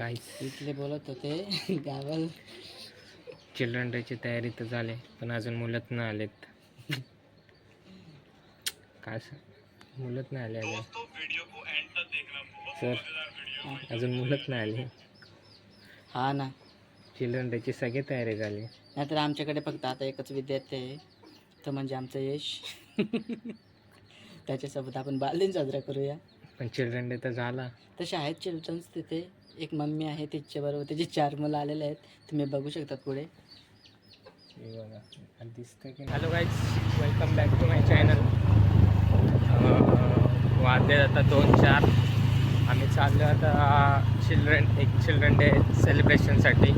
काहीच इथले बोलत होते गावाल चिल्ड्रन डेची तयारी तर झाली पण अजून मुलंच नाही आलेत. काय मुलंच नाही आले अजून सर, अजून मुलंच नाही आले. हा ना, चिल्ड्रन डेची सगळी तयारी झाली. नाहीतर आमच्याकडे फक्त आता एकच विद्यार्थी आहे, तो म्हणजे आमचं यश. त्याच्यासोबत आपण बालदिन साजरा करूया. पण चिल्ड्रन डे तर झाला. तसे आहेत चिल्ड्रन्स तिथे. एक मम्मी आहे, तिच्याबरोबर त्याचे 4 मुलं आलेले आहेत, तुम्ही बघू शकतात पुढे. दिसतं की hello guys, welcome back to my channel. वाजले आता 2-4. आम्ही चाललो आता चिल्ड्रन डे सेलिब्रेशनसाठी.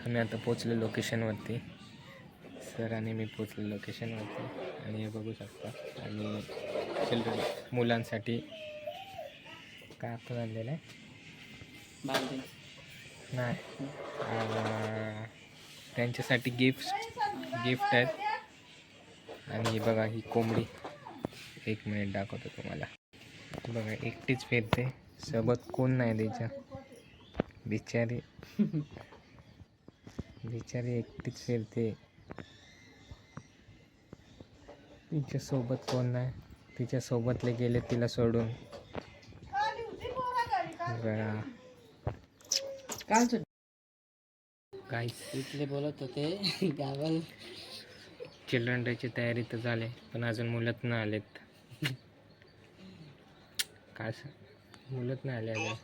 आम्ही आता पोचलो लोकेशनवरती. सर आणि मी पोचलो लोकेशनवरती आणि हे बघू शकता. आणि चिल्ड्रन मुलांसाठी काय आपण आणलेलं आहे बालदिन नाही, त्यांच्यासाठी गिफ्ट आहेत. आणि हे बघा, ही कोंबडी 1 मिनिट दाखवतो तुम्हाला. बघा, एकटीच फिरते, सोबत कोण नाही तिच्या. बिचारी एकटीच फिरते, तिच्यासोबत कोण नाही. तिच्यासोबतले गेले तिला सोडून. काहीच इथले बोलत होते गावाल चिल्ड्रन डेची तयारी तर झाली पण अजून मुलंच नाही आलेत. काय मुलंच नाही आले अजून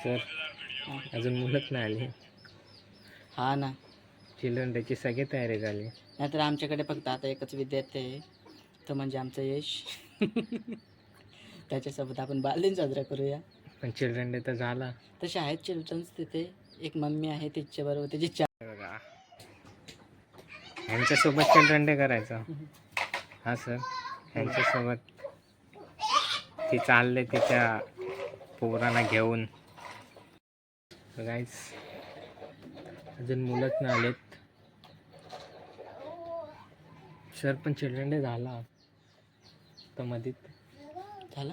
सर, अजून मुलंच नाही आले. हा ना, चिल्ड्रन डेची सगळी तयारी झाली. नाहीतर आमच्याकडे फक्त आता एकच विद्यार्थी आहे, तो म्हणजे आमचं यश. त्याच्यासोबत आपण बालदिन साजरा करूया. पण चिल्ड्रन डे तर झाला. तसे आहेत चिल्ड्रन्स तिथे. एक मम्मी आहे, तिच्याबरोबर त्याचे 4. बघा, ह्यांच्यासोबत चिल्ड्रन डे करायचा. हा सर, ह्यांच्यासोबत ती चालले तिच्या पोरांना घेऊन. गाईस, अजून मुलंच नाही आलेत. सर, पण चिल्ड्रन डे झाला तर मध्ये झाला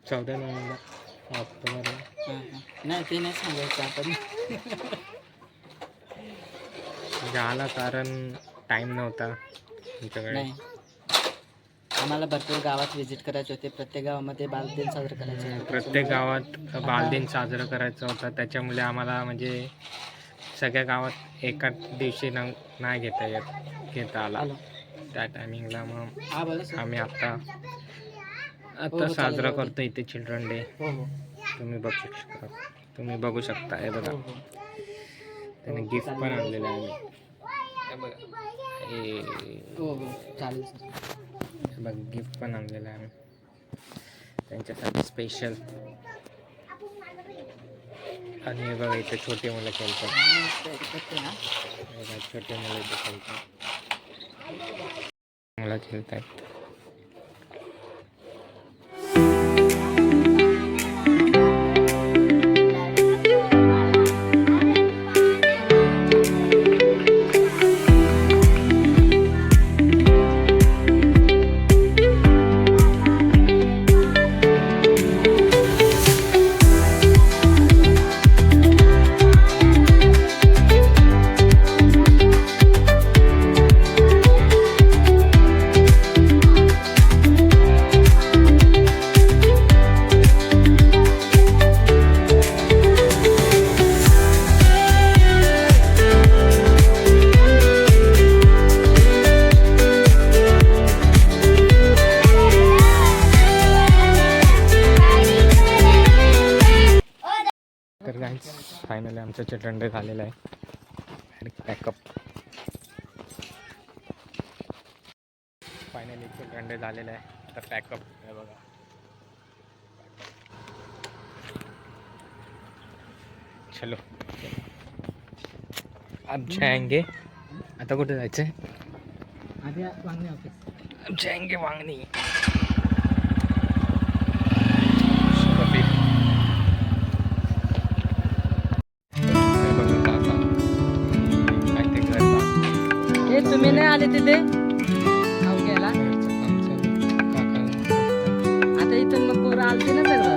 14 नोव्हेंबर ऑक्टोबरला. नाही, ते नाही सांगायचं आपण. झाला कारण टाईम नव्हता आमच्याकडे. नाही, आम्हाला भरपूर गावात व्हिजिट करायचे होते. प्रत्येक गावामध्ये बालदिन साजरा करायचे. प्रत्येक गावात बालदिन साजरा करायचा होता. त्याच्यामुळे आम्हाला म्हणजे सगळ्या गावात एका दिवशी नाही घेता आला. आलो. त्या टायमिंगला मग हा बोला सर. आम्ही आता हो, चालेल, साजरा जाऊ दे. करतो इथे चिल्ड्रन डे. हो हो तुम्ही बघू शकता. हे बघा, हो हो त्याने हो, गिफ्ट चालेल. पण आणलेलं आहे. हे बघा, हे हो हो चालेल सर. बघ गिफ्ट पण आणलेलं आहे त्यांच्यासाठी स्पेशल. आणि हे बघा इथे छोटे मुलं खेळतात. हे बघा, छोटे मुलं इथे खेळतात. मुलं खेळतात. तर गाईज फायनली आमचं चिल्ड्रन डे झालेलं आहे. आणि पॅकअप. फायनली चिल्ड्रन डे झालेलं आहे. तर पॅकअप हे बघा. चलो अब जाएंगे. आता कुठे जायचं आहे? आधी वांगणी ऑफिस. अब जाएंगे वांगणी. हे तुम्ही नाही आले तिथे खाऊ घ्यायला. आता इथून मग पोरं आलते ना सर